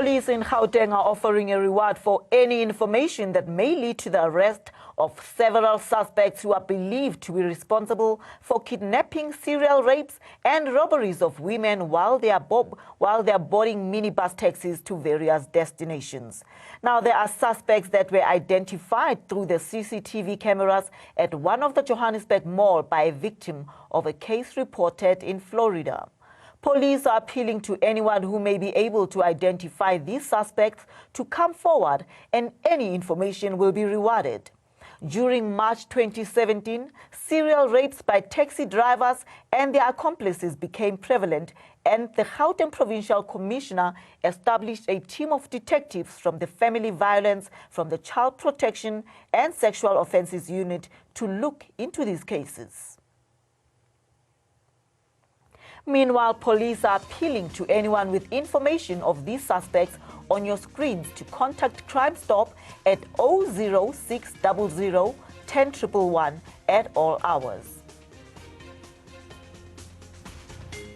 Police in Gauteng are offering a reward for any information that may lead to the arrest of several suspects who are believed to be responsible for kidnapping, serial rapes and robberies of women while they are boarding minibus taxis to various destinations. Now, there are suspects that were identified through the CCTV cameras at one of the Johannesburg mall by a victim of a case reported in Florida. Police are appealing to anyone who may be able to identify these suspects to come forward, and any information will be rewarded. During March 2017, serial rapes by taxi drivers and their accomplices became prevalent, and the Gauteng Provincial Commissioner established a team of detectives from the Family Violence, from the Child Protection and Sexual Offences Unit to look into these cases. Meanwhile, police are appealing to anyone with information of these suspects on your screens to contact Crime Stop at 00600 10111 at all hours.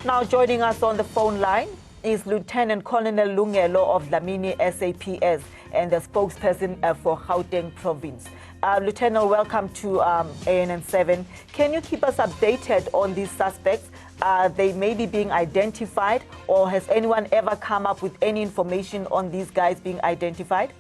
Now joining us on the phone line is Lieutenant Colonel Lungelo of Dlamini SAPS and the spokesperson for Gauteng Province. Lieutenant, welcome to ANN7. Can you keep us updated on these suspects? They may be being identified, or has anyone ever come up with any information on these guys being identified?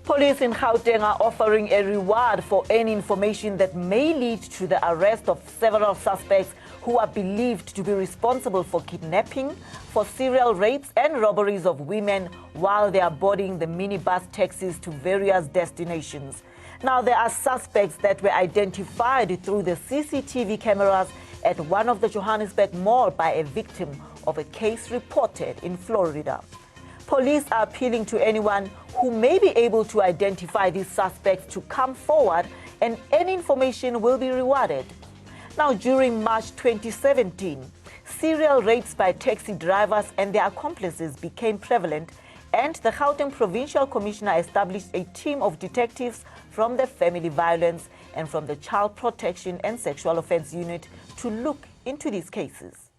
Police in Gauteng are offering a reward for any information that may lead to the arrest of several suspects who are believed to be responsible for kidnapping, for serial rapes and robberies of women while they are boarding the minibus taxis to various destinations. Now, there are suspects that were identified through the CCTV cameras at one of the Johannesburg mall by a victim of a case reported in Florida. Police are appealing to anyone who may be able to identify these suspects to come forward, and any information will be rewarded. Now, during March 2017, serial rapes by taxi drivers and their accomplices became prevalent, and the Gauteng Provincial Commissioner established a team of detectives from the Family Violence and from the Child Protection and Sexual Offence Unit to look into these cases.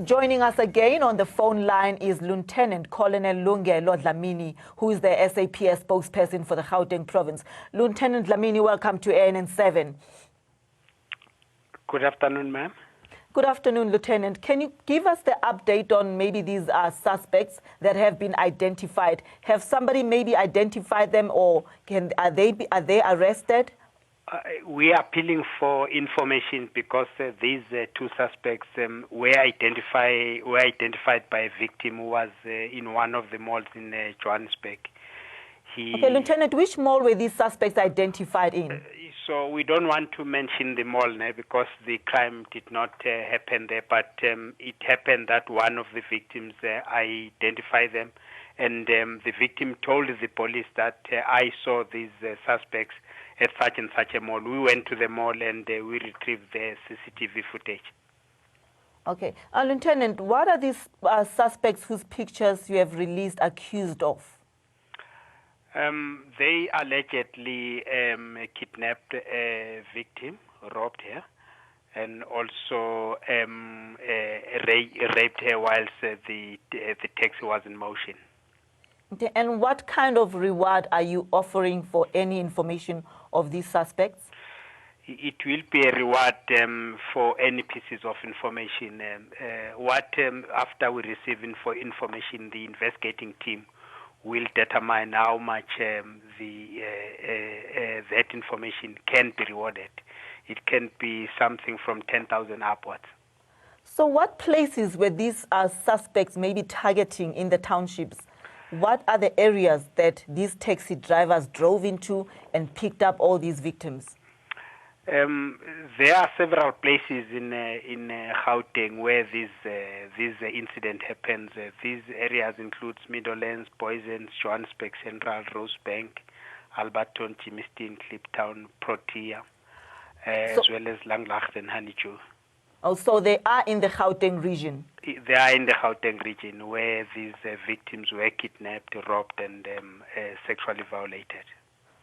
Joining us again on the phone line is Lieutenant Colonel Lungelo Dlamini, who is the SAPS spokesperson for the Gauteng province. Lieutenant Dlamini, welcome to ANN7. Good afternoon, ma'am. Good afternoon, Lieutenant. Can you give us the update on maybe these suspects that have been identified? Have somebody maybe identified them, or are they arrested? We are appealing for information because these two suspects were identified by a victim who was in one of the malls in Johannesburg. Okay, Lieutenant, which mall were these suspects identified in? So we don't want to mention the mall now because the crime did not happen there, but it happened that one of the victims identified them, and the victim told the police that I saw these suspects at such and such a mall. We went to the mall and we retrieved the CCTV footage. Okay. Lieutenant, what are these suspects whose pictures you have released accused of? They allegedly kidnapped a victim, robbed her, and also raped her whilst the taxi was in motion. Okay. And what kind of reward are you offering for any information of these suspects? It will be a reward for any pieces of information. After we receive information, the investigating team will determine how much that information can be rewarded. It can be something from 10,000 upwards. So what places were these suspects maybe targeting in the townships? What are the areas that these taxi drivers drove into and picked up all these victims? There are several places in Gauteng where this incident happens. These areas include Meadowlands, Poisons, Johannesburg Central, Rosebank, Alberton, Chimiston, Kliptown, Protea, as well as Langlaagte and Honeydew. Also, they are in the Gauteng region. They are in the Gauteng region where these victims were kidnapped, robbed, and sexually violated.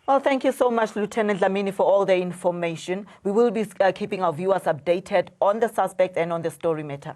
Well, thank you so much, Lieutenant Dlamini, for all the information. We will be keeping our viewers updated on the suspect and on the story matter.